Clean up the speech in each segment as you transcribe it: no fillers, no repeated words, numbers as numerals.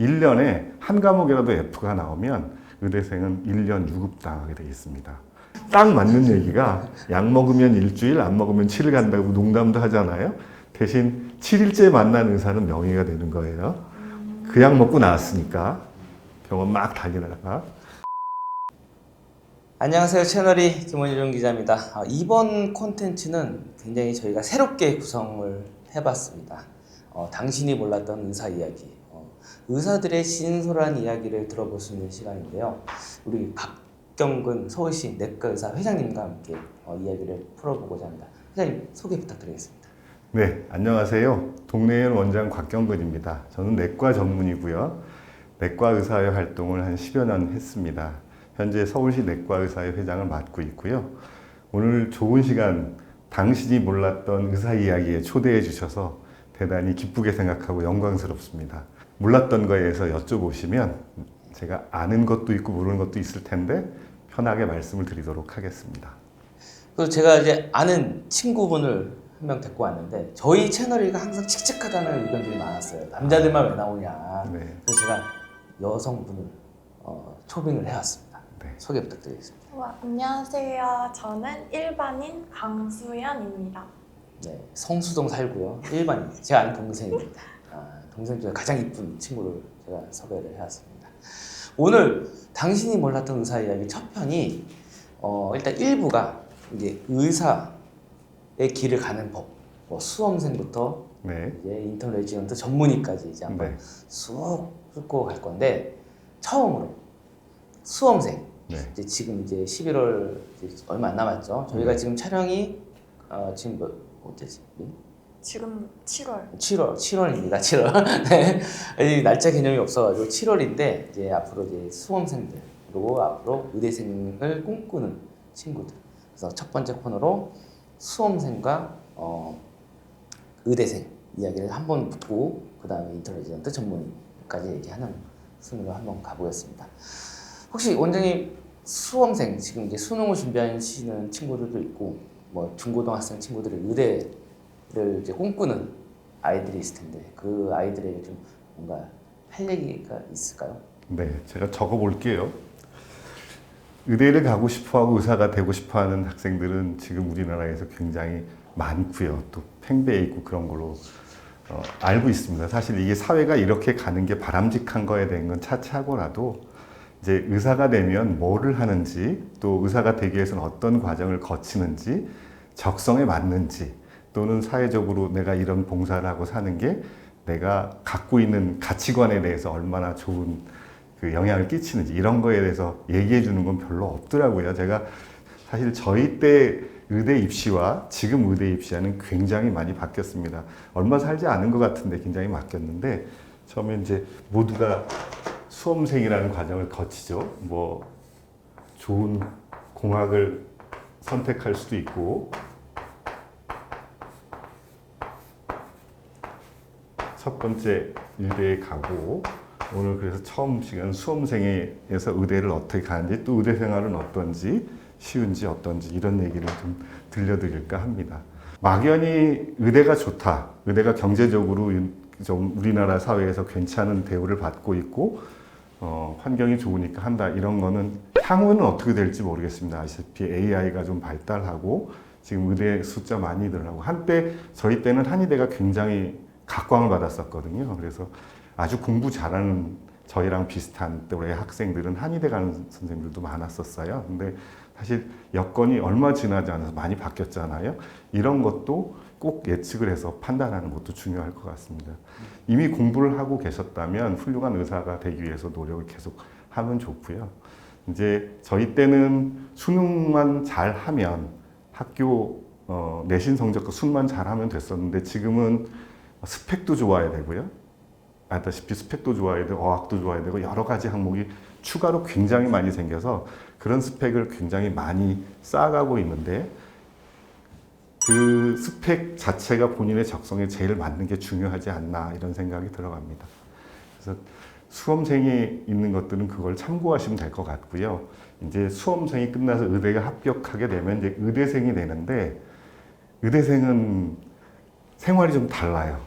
1년에 한 과목이라도 F가 나오면 의대생은 1년 유급당하게 되어 있습니다. 딱 맞는 얘기가 약 먹으면 일주일, 안 먹으면 7일 간다고 농담도 하잖아요. 대신 7일째 만난 의사는 명예가 되는 거예요. 그 약 먹고 나왔으니까 병원 막 달리다가. 안녕하세요. 채널이 김원일용 기자입니다. 이번 콘텐츠는 굉장히 저희가 새롭게 구성을 해봤습니다. 당신이 몰랐던 의사 이야기, 의사들의 진솔한 이야기를 들어볼 수 있는 시간인데요. 우리 박경근 서울시 내과의사 회장님과 함께 이야기를 풀어보고자 합니다. 회장님 소개 부탁드리겠습니다. 네, 안녕하세요. 동네의 원장 곽경근입니다. 저는 내과 전문이고요. 내과 의사의 활동을 한 10여 년 했습니다. 현재 서울시 내과의사회 회장을 맡고 있고요. 오늘 좋은 시간 당신이 몰랐던 의사 이야기에 초대해 주셔서 대단히 기쁘게 생각하고 영광스럽습니다. 몰랐던 거에 대해서 여쭤보시면 제가 아는 것도 있고 모르는 것도 있을 텐데 편하게 말씀을 드리도록 하겠습니다. 그래서 제가 이제 아는 친구분을 한 명 데리고 왔는데 저희 채널이가 항상 칙칙하다는 의견들이 많았어요. 남자들만 왜 나오냐. 네. 그래서 제가 여성분을 초빙을 해왔습니다. 네. 소개 부탁드리겠습니다. 안녕하세요. 저는 일반인 강수연입니다. 네, 성수동 살고요. 일반인. 제가 아는 동생입니다. 동생 중에 가장 이쁜 친구를 제가 섭외를 해왔습니다. 오늘 당신이 몰랐던 의사 이야기 첫 편이 일단 1부가 이제 의사의 길을 가는 법, 뭐 수험생부터 네. 이제 인턴 레지던트 전문의까지 이제 한번 네. 쑥 훑고 갈 건데 처음으로 수험생. 네. 이제 지금 이제 11월 이제 얼마 안 남았죠. 저희가 지금 촬영이 지금 어때지? 지금 7월. 7월입니다. 7월. 네. 이 날짜 개념이 없어가지고 7월인데 이제 앞으로 이제 수험생들 그리고 앞으로 의대생을 꿈꾸는 친구들. 그래서 첫 번째 코너로 수험생과 의대생 이야기를 한번 붙고 그 다음에 인턴 레지던트 전문의까지 얘기하는 순으로 한번 가보겠습니다. 혹시 원장님 수험생 지금 이제 수능을 준비하시는 친구들도 있고 뭐 중고등학생 친구들이 의대를 이제 꿈꾸는 아이들이 있을 텐데 그 아이들에게 좀 뭔가 할 얘기가 있을까요? 네, 제가 적어 볼게요. 의대를 가고 싶어하고 의사가 되고 싶어하는 학생들은 지금 우리나라에서 굉장히 많고요. 또 팽배해 있고 그런 걸로 알고 있습니다. 사실 이게 사회가 이렇게 가는 게 바람직한 거에 대한 건 차치하고라도 이제 의사가 되면 뭐를 하는지 또 의사가 되기 위해서는 어떤 과정을 거치는지 적성에 맞는지 또는 사회적으로 내가 이런 봉사를 하고 사는 게 내가 갖고 있는 가치관에 대해서 얼마나 좋은 그 영향을 끼치는지 이런 거에 대해서 얘기해 주는 건 별로 없더라고요. 제가 사실 저희 때 의대 입시와 지금 의대 입시와는 굉장히 많이 바뀌었습니다. 얼마 살지 않은 것 같은데 굉장히 바뀌었는데 처음에 이제 모두가 수험생이라는 과정을 거치죠. 뭐 좋은 공학을 선택할 수도 있고 첫 번째 의대에 가고 오늘 그래서 처음 시간 수험생에서 의대를 어떻게 가는지 또 의대 생활은 어떤지 쉬운지 어떤지 이런 얘기를 좀 들려드릴까 합니다. 막연히 의대가 좋다, 의대가 경제적으로 좀 우리나라 사회에서 괜찮은 대우를 받고 있고 환경이 좋으니까 한다 이런 거는 향후는 어떻게 될지 모르겠습니다. 아시다시피 AI가 좀 발달하고 지금 의대 숫자 많이 늘어나고 한때 저희 때는 한의대가 굉장히 각광을 받았었거든요. 그래서 아주 공부 잘하는 저희랑 비슷한 또래 학생들은 한의대 가는 선생님들도 많았었어요. 근데 사실 여건이 얼마 지나지 않아서 많이 바뀌었잖아요. 이런 것도 꼭 예측을 해서 판단하는 것도 중요할 것 같습니다. 이미 공부를 하고 계셨다면 훌륭한 의사가 되기 위해서 노력을 계속 하면 좋고요. 이제 저희 때는 수능만 잘하면 학교 내신 성적과 수능만 잘하면 됐었는데 지금은 스펙도 좋아야 되고요. 알다시피 스펙도 좋아야 되고 어학도 좋아야 되고 여러 가지 항목이 추가로 굉장히 많이 생겨서 그런 스펙을 굉장히 많이 쌓아가고 있는데 그 스펙 자체가 본인의 적성에 제일 맞는 게 중요하지 않나 이런 생각이 들어갑니다. 그래서 수험생이 있는 것들은 그걸 참고하시면 될 것 같고요. 이제 수험생이 끝나서 의대에 합격하게 되면 이제 의대생이 되는데 의대생은 생활이 좀 달라요.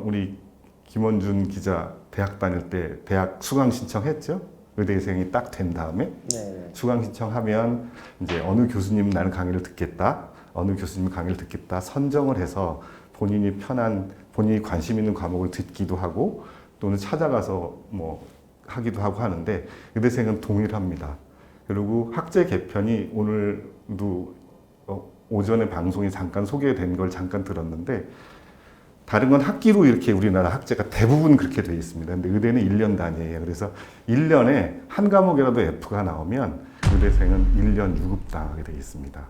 우리 김원준 기자 대학 다닐 때 대학 수강 신청했죠. 의대생이 딱 된 다음에 네. 수강 신청하면 이제 어느 교수님 나는 강의를 듣겠다, 어느 교수님 강의를 듣겠다 선정을 해서 본인이 편한 본인이 관심 있는 과목을 듣기도 하고 또는 찾아가서 뭐 하기도 하고 하는데 의대생은 동일합니다. 그리고 학제 개편이 오늘도 오전에 방송에 잠깐 소개된 걸 잠깐 들었는데 다른 건 학기로 이렇게 우리나라 학제가 대부분 그렇게 되어 있습니다. 근데 의대는 1년 단위예요. 그래서 1년에 한 과목이라도 F가 나오면 의대생은 1년 유급당하게 되어 있습니다.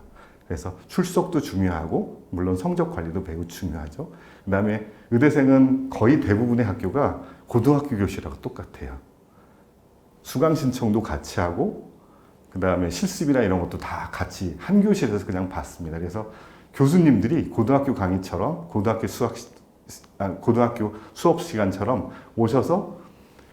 그래서 출석도 중요하고 물론 성적 관리도 매우 중요하죠. 그다음에 의대생은 거의 대부분의 학교가 고등학교 교실하고 똑같아요. 수강 신청도 같이 하고 그다음에 실습이나 이런 것도 다 같이 한 교실에서 그냥 받습니다. 그래서 교수님들이 고등학교 강의처럼 고등학교 수업 시간처럼 오셔서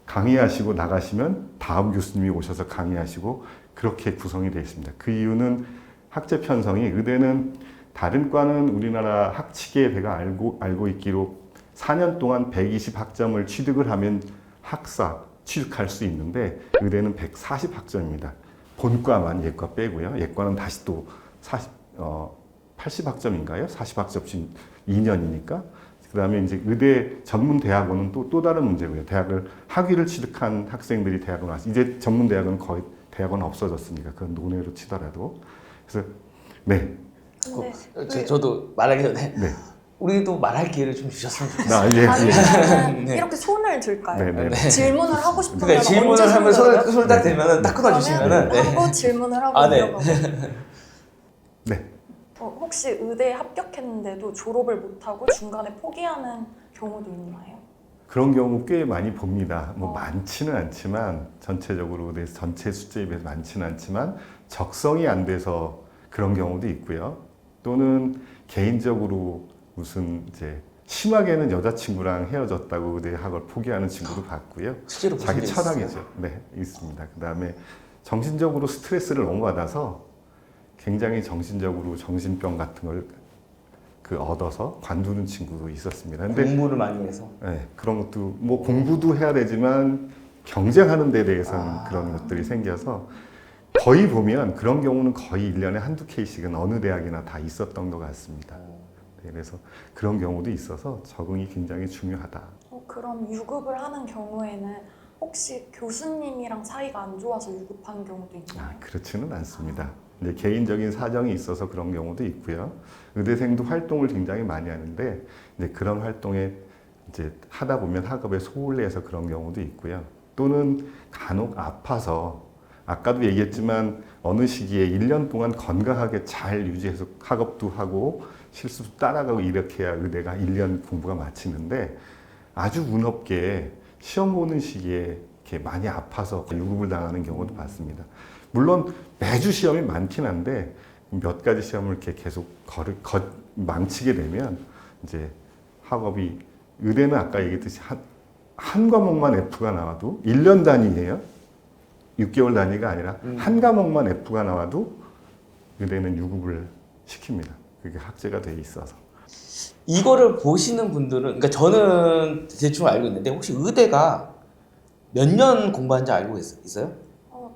강의하시고 나가시면 다음 교수님이 오셔서 강의하시고 그렇게 구성이 되어 있습니다. 그 이유는 학제 편성이 의대는 다른 과는 우리나라 학칙에 제가 알고 있기로 4년 동안 120학점을 취득을 하면 학사 취득할 수 있는데 의대는 140학점입니다. 본과만 예과 빼고요. 예과는 다시 또 80학점인가요? 40학점씩 2년이니까. 그 다음에 이제 의대 전문 대학원은 또 다른 문제고요. 대학을 학위를 취득한 학생들이 대학원 와서 이제 전문 대학은 거의 대학원 없어졌으니까 그건 논외로 치더라도 그래서 네. 근데 저도 말하기 전에 네. 우리도 말할 기회를 좀 주셨으면 좋겠어요. 아니면 네. 이렇게 손을 들까요? 네. 질문을 하고 싶으면 그러니까 질문을 언제 하면 손들어요? 손을 딱 대면은 딱 끊어주시면은 네. 하고 질문을 하고 아, 네. 들어가고. 네. 혹시 의대에 합격했는데도 졸업을 못하고 중간에 포기하는 경우도 있나요? 그런 경우 꽤 많이 봅니다. 뭐 어. 많지는 않지만 전체적으로 의대 전체 숫자에 비해서 많지는 않지만 적성이 안 돼서 그런 경우도 있고요. 또는 개인적으로 무슨 이제 심하게는 여자친구랑 헤어졌다고 의대 학을 포기하는 친구도 봤고요. 실제로 자기 무슨 일 철학이죠. 있어요? 네, 있습니다. 그 다음에 정신적으로 스트레스를 너무 받아서 굉장히 정신적으로 정신병 같은 걸 얻어서 관두는 친구도 있었습니다. 근데 공부를 많이 해서 네, 그런 것도 뭐 공부도 해야 되지만 경쟁하는 데 대해서는 그런 것들이 생겨서 거의 보면 그런 경우는 거의 1년에 한두 케이스씩은 어느 대학이나 다 있었던 것 같습니다. 네, 그래서 그런 경우도 있어서 적응이 굉장히 중요하다. 그럼 유급을 하는 경우에는 혹시 교수님이랑 사이가 안 좋아서 유급한 경우도 있나요? 그렇지는 않습니다. 이제 개인적인 사정이 있어서 그런 경우도 있고요. 의대생도 활동을 굉장히 많이 하는데 이제 그런 활동에 이제 하다 보면 학업에 소홀히 해서 그런 경우도 있고요. 또는 간혹 아파서 아까도 얘기했지만 어느 시기에 1년 동안 건강하게 잘 유지해서 학업도 하고 실습도 따라가고 이렇게 해야 의대가 1년 공부가 마치는데 아주 운 없게 시험 보는 시기에 이렇게 많이 아파서 유급을 당하는 경우도 봤습니다. 물론 매주 시험이 많긴 한데 몇 가지 시험을 이렇게 계속 망치게 되면 이제 학업이 의대는 아까 얘기했듯이 한 과목만 F가 나와도 1년 단위예요. 6개월 단위가 아니라 한 과목만 F가 나와도 의대는 유급을 시킵니다. 그게 학제가 돼 있어서. 이거를 보시는 분들은 그러니까 저는 대충 알고 있는데 혹시 의대가 몇 년 공부하는지 알고 있어요?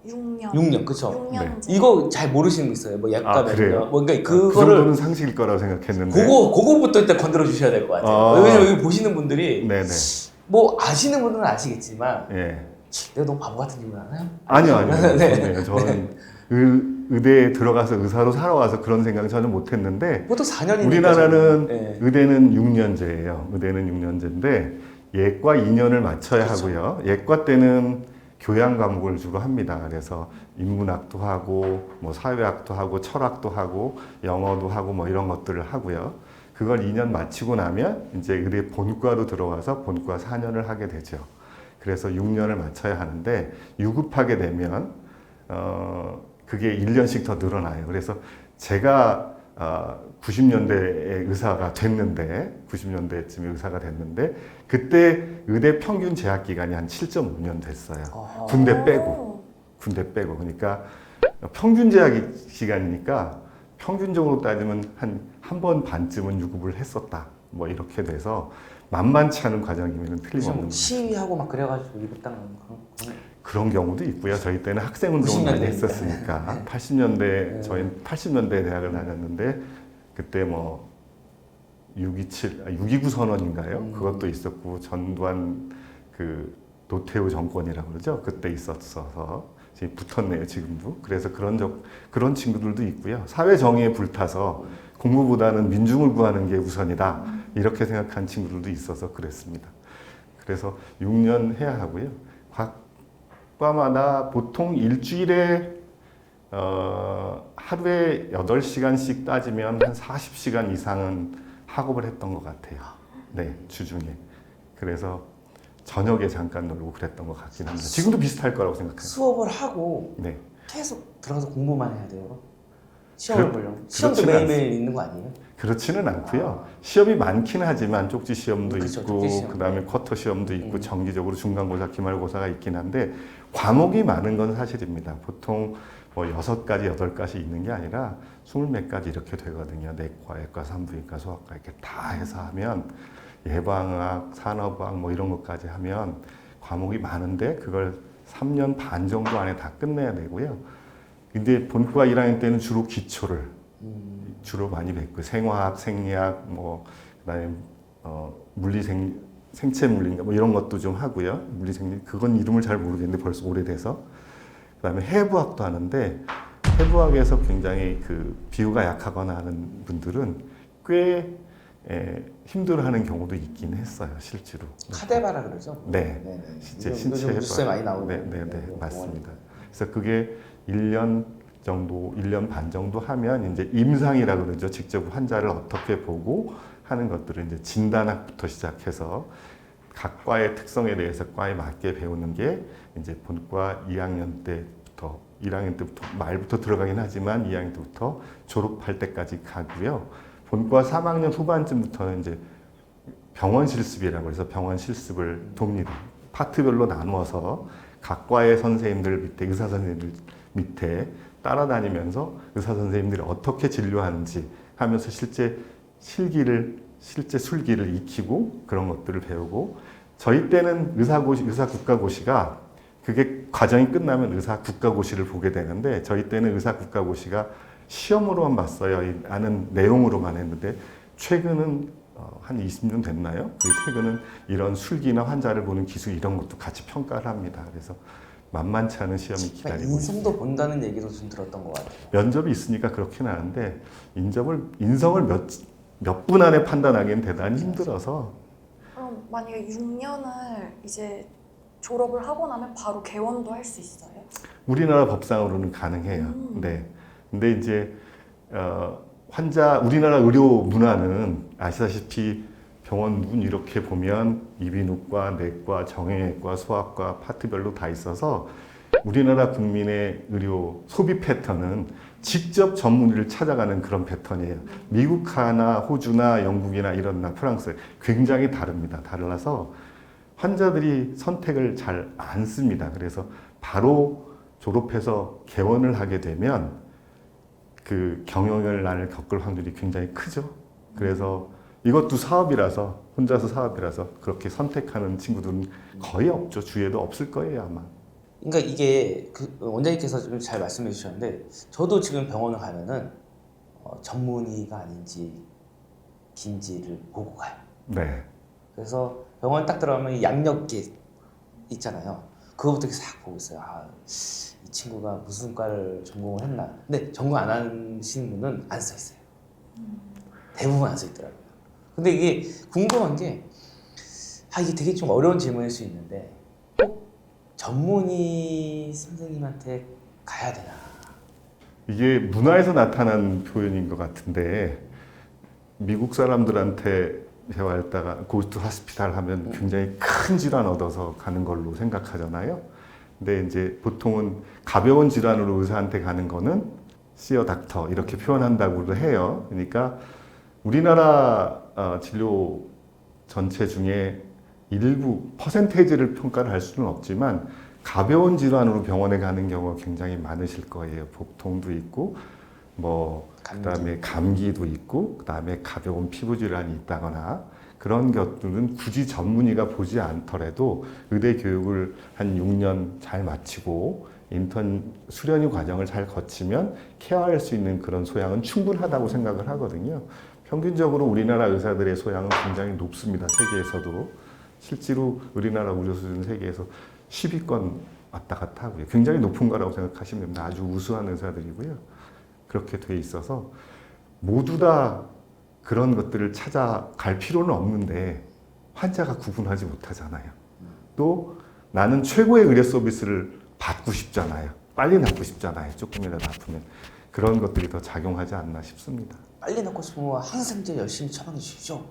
6년. 6년, 그렇죠. 6년제. 이거 잘 모르시는 거 있어요? 뭐 예과 몇 그래요? 년? 뭐 그러니까 그 그거를 정도는 상식일 거라고 생각했는데. 그거부터 일단 건드려 주셔야 될 것 같아요. 왜냐면 여기 보시는 분들이 네네. 뭐 아시는 분들은 아시겠지만 예. 내가 너무 바보 같은 질문 하나요? 아니요. 네. 저는 의대에 들어가서 의사로 살아와서 그런 생각 전혀 못했는데 보통 4년이니까 우리나라는 네. 의대는 6년제예요. 의대는 6년제인데 예과 2년을 맞춰야 그렇죠. 하고요. 예과 때는 교양 과목을 주로 합니다. 그래서 인문학도 하고 뭐 사회학도 하고 철학도 하고 영어도 하고 뭐 이런 것들을 하고요. 그걸 2년 마치고 나면 이제 의대 본과로 들어와서 본과 4년을 하게 되죠. 그래서 6년을 마쳐야 하는데 유급하게 되면 그게 1년씩 더 늘어나요. 그래서 제가 90년대에 의사가 됐는데 90년대쯤에 의사가 됐는데 그때 의대 평균 재학 기간이 한 7.5년 됐어요. 군대 빼고 그러니까 평균 재학 시간이니까 평균적으로 따지면 한 번 반쯤은 유급을 했었다. 뭐 이렇게 돼서 만만치 않은 과정이면 그래서 틀림없는 뭐 거예요. 시위하고 막 그래가지고 입었다는 그런 그런 경우도 있고요. 저희 때는 학생운동을 90년대 많이 입니다. 했었으니까 80년대 네. 저희는 80년대 대학을 다녔는데 그때 뭐 6.29 선언인가요? 그것도 있었고 전두환 그 노태우 정권이라고 그러죠. 그때 있었어서 지금 붙었네요. 지금도. 그래서 그런 친구들도 있고요. 사회 정의에 불타서 공부보다는 민중을 구하는 게 우선이다. 이렇게 생각한 친구들도 있어서 그랬습니다. 그래서 6년 해야 하고요. 각 과마다 보통 일주일에 하루에 8시간씩 따지면 한 40시간 이상은 학업을 했던 것 같아요. 네, 주중에. 그래서 저녁에 잠깐 놀고 그랬던 것 같긴 합니다. 지금도 비슷할 거라고 생각해요. 수업을 하고 네. 계속 들어가서 공부만 해야 돼요. 시험을 보려면 시험도 그렇지는 매일매일 있는 거 아니에요? 그렇지는 않고요. 시험이 많긴 하지만 쪽지 시험도 그렇죠, 있고 쪽지 시험. 그다음에 쿼터 시험도 있고 정기적으로 중간고사, 기말고사가 있긴 한데 과목이 많은 건 사실입니다. 보통 뭐 6가지, 8가지 있는 게 아니라 20몇 가지 이렇게 되거든요. 내과, 외과, 산부인과, 소아과 이렇게 다 해서 하면 예방학, 산업학 뭐 이런 것까지 하면 과목이 많은데 그걸 3년 반 정도 안에 다 끝내야 되고요. 근데 본과 1학년 때는 주로 기초를 주로 많이 뵙고 생화학, 생리학, 뭐 그다음에 생체 물리인가 뭐 이런 것도 좀 하고요. 물리생리 그건 이름을 잘 모르겠는데 벌써 오래돼서 그다음에 해부학도 하는데 해부학에서 굉장히 그 비유가 약하거나 하는 분들은 꽤 힘들어하는 경우도 있긴 했어요, 실제로. 카데바라 그러죠? 네, 네네. 실제 신체 해부학. 뉴스에 많이 나오고. 네, 맞습니다. 그래서 그게 1년 정도, 1년 반 정도 하면 이제 임상이라 그러죠. 직접 환자를 어떻게 보고 하는 것들을 이제 진단학부터 시작해서 각 과의 특성에 대해서 과에 맞게 배우는 게 이제 본과 2학년 때부터 1학년 때부터 말부터 들어가긴 하지만 2학년 때부터 졸업할 때까지 가고요. 본과 3학년 후반쯤부터는 이제 병원 실습이라고 해서 병원 실습을 돕니다. 파트별로 나누어서 각 과의 선생님들 밑에 의사 선생님들 밑에 따라다니면서 의사 선생님들이 어떻게 진료하는지 하면서 실제 술기를 익히고 그런 것들을 배우고 저희 때는 의사 국가고시가 그게 과정이 끝나면 의사 국가고시를 보게 되는데 저희 때는 의사 국가고시가 시험으로만 봤어요. 아는 내용으로만 했는데 최근은 한 20년 됐나요? 최근은 이런 술기나 환자를 보는 기술 이런 것도 같이 평가를 합니다. 그래서 만만치 않은 시험이 기다리고 있습니다. 인성도 본다는 얘기도 좀 들었던 것 같아요. 면접이 있으니까 그렇긴 하는데 인성을 몇 분 안에 판단하기는 대단히 힘들어서 그럼 만약에 6년을 이제 졸업을 하고 나면 바로 개원도 할 수 있어요? 우리나라 법상으로는 가능해요. 네. 근데 이제 우리나라 의료 문화는 아시다시피 병원 문 이렇게 보면 이비인후과, 내과, 정형외과, 소아과 파트별로 다 있어서 우리나라 국민의 의료 소비 패턴은 직접 전문의를 찾아가는 그런 패턴이에요. 미국하나 호주나 영국이나 이런 프랑스 굉장히 다릅니다. 달라서 환자들이 선택을 잘 안 씁니다. 그래서 바로 졸업해서 개원을 하게 되면 그 경영난을 겪을 확률이 굉장히 크죠. 그래서 이것도 사업이라서 혼자서 사업이라서 그렇게 선택하는 친구들은 거의 없죠. 주위에도 없을 거예요 아마. 그러니까 이게 그 원장님께서 좀 잘 말씀해 주셨는데 저도 지금 병원을 가면은 전문의가 아닌지 긴지를 보고 가요. 네. 그래서 병원 딱 들어가면 양력기 있잖아요. 그거부터 이렇게 싹 보고 있어요. 이 친구가 무슨 과를 전공을 했나. 근데 전공 안 하시는 분은 안 써 있어요. 대부분 안 써 있더라고요. 근데 이게 궁금한 게 이게 되게 좀 어려운 질문일 수 있는데 꼭 전문의 선생님한테 가야 되나? 이게 문화에서 나타난 표현인 것 같은데 미국 사람들한테 대화했다가 고스트 하스피탈 하면 굉장히 큰 질환 얻어서 가는 걸로 생각하잖아요. 근데 이제 보통은 가벼운 질환으로 의사한테 가는 거는 시어 닥터 이렇게 표현한다고 해요. 그러니까 우리나라 진료 전체 중에 일부 퍼센테이지를 평가를 할 수는 없지만 가벼운 질환으로 병원에 가는 경우가 굉장히 많으실 거예요. 복통도 있고 그다음에 감기도 있고 그다음에 가벼운 피부 질환이 있다거나 그런 것들은 굳이 전문의가 보지 않더라도 의대 교육을 한 6년 잘 마치고 인턴 수련의 과정을 잘 거치면 케어할 수 있는 그런 소양은 충분하다고 생각을 하거든요. 평균적으로 우리나라 의사들의 소양은 굉장히 높습니다. 세계에서도. 실제로 우리나라 의료 수준 세계에서 10위권 왔다 갔다 하고요. 굉장히 높은 거라고 생각하시면 됩니다. 아주 우수한 의사들이고요. 그렇게 돼 있어서 모두 다 그런 것들을 찾아갈 필요는 없는데 환자가 구분하지 못하잖아요. 또 나는 최고의 의료 서비스를 받고 싶잖아요. 빨리 낫고 싶잖아요. 조금이라도 아프면. 그런 것들이 더 작용하지 않나 싶습니다. 빨리 낫고 싶으면 항생제 열심히 처방해 주십시오.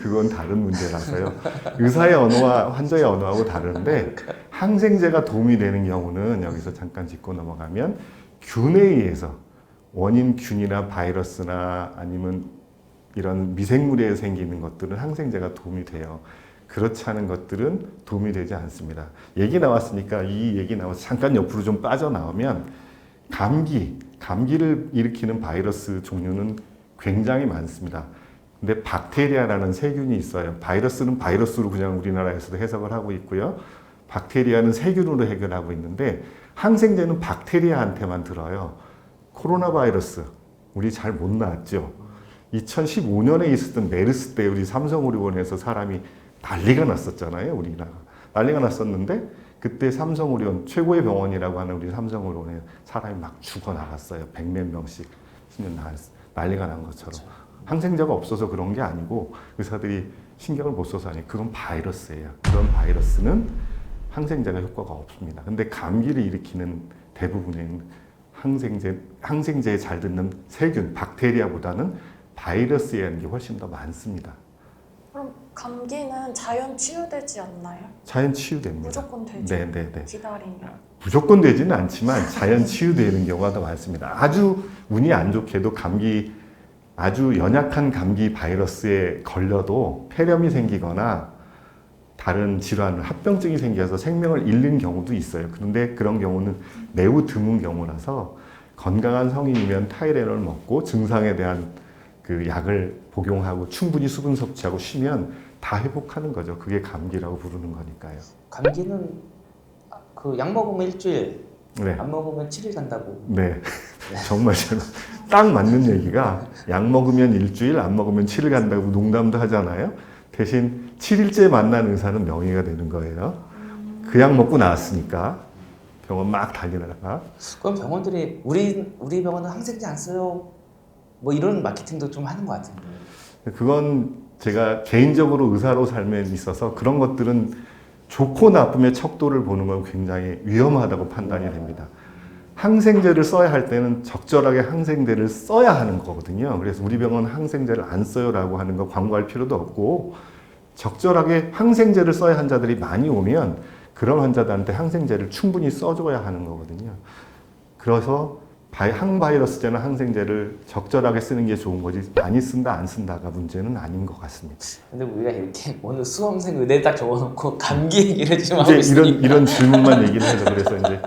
그건 다른 문제라서요. 의사의 언어와 환자의 언어하고 다른데 항생제가 도움이 되는 경우는 여기서 잠깐 짚고 넘어가면 균에 의해서 원인 균이나 바이러스나 아니면 이런 미생물에 의해 생기는 것들은 항생제가 도움이 돼요. 그렇지 않은 것들은 도움이 되지 않습니다. 얘기 나왔으니까 이 얘기 나와서 잠깐 옆으로 좀 빠져나오면 감기를 일으키는 바이러스 종류는 굉장히 많습니다. 근데 박테리아라는 세균이 있어요. 바이러스는 바이러스로 그냥 우리나라에서도 해석을 하고 있고요. 박테리아는 세균으로 해결하고 있는데 항생제는 박테리아한테만 들어요. 코로나 바이러스 우리 잘 못 나왔죠. 2015년에 있었던 메르스 때 우리 삼성의료원에서 사람이 난리가 났었잖아요. 우리나라 난리가 났었는데 그때 삼성의료원 최고의 병원이라고 하는 우리 삼성의료원에 사람이 막 죽어 나갔어요. 100몇 명씩 난리가 난 것처럼. 항생제가 없어서 그런 게 아니고 의사들이 신경을 못 써서 아니에요. 그건 바이러스예요. 그런 바이러스는 항생제가 효과가 없습니다. 근데 감기를 일으키는 대부분의 항생제에 잘 듣는 세균, 박테리아보다는 바이러스에 하는 게 훨씬 더 많습니다. 그럼 감기는 자연 치유되지 않나요? 자연 치유됩니다. 무조건 되죠? 네네네. 기다리면. 무조건 되지는 않지만 자연 치유되는 경우가 더 많습니다. 아주 운이 안 좋게도 아주 연약한 감기 바이러스에 걸려도 폐렴이 생기거나 다른 질환, 합병증이 생겨서 생명을 잃는 경우도 있어요. 그런데 그런 경우는 매우 드문 경우라서 건강한 성인이면 타이레놀 먹고 증상에 대한 그 약을 복용하고 충분히 수분 섭취하고 쉬면 다 회복하는 거죠. 그게 감기라고 부르는 거니까요. 감기는 그 약 먹으면 일주일, 네. 안 먹으면 7일 간다고. 네. 정말 딱 맞는 얘기가 약 먹으면 일주일, 안 먹으면 7일 간다고 농담도 하잖아요. 대신 7일째 만난 의사는 명의가 되는 거예요. 그 약 먹고 나왔으니까 병원 막 달리다가. 그럼 병원들이 우리 병원은 항생제 안 써요. 뭐 이런 마케팅도 좀 하는 것 같은데. 그건 제가 개인적으로 의사로 삶에 있어서 그런 것들은 좋고 나쁨의 척도를 보는 건 굉장히 위험하다고 판단이 됩니다. 항생제를 써야 할 때는 적절하게 항생제를 써야 하는 거거든요. 그래서 우리 병원은 항생제를 안 써요라고 하는 거 광고할 필요도 없고 적절하게 항생제를 써야 한 환자들이 많이 오면 그런 환자들한테 항생제를 충분히 써줘야 하는 거거든요. 그래서 항바이러스제나 항생제를 적절하게 쓰는 게 좋은 거지 많이 쓴다 안 쓴다가 문제는 아닌 것 같습니다. 근데 우리가 이렇게 오늘 수험생 의대 딱 적어놓고 감기 얘기를 지금 하고 이제 있으니까 이런 질문만 얘기를 해서 그래서 이제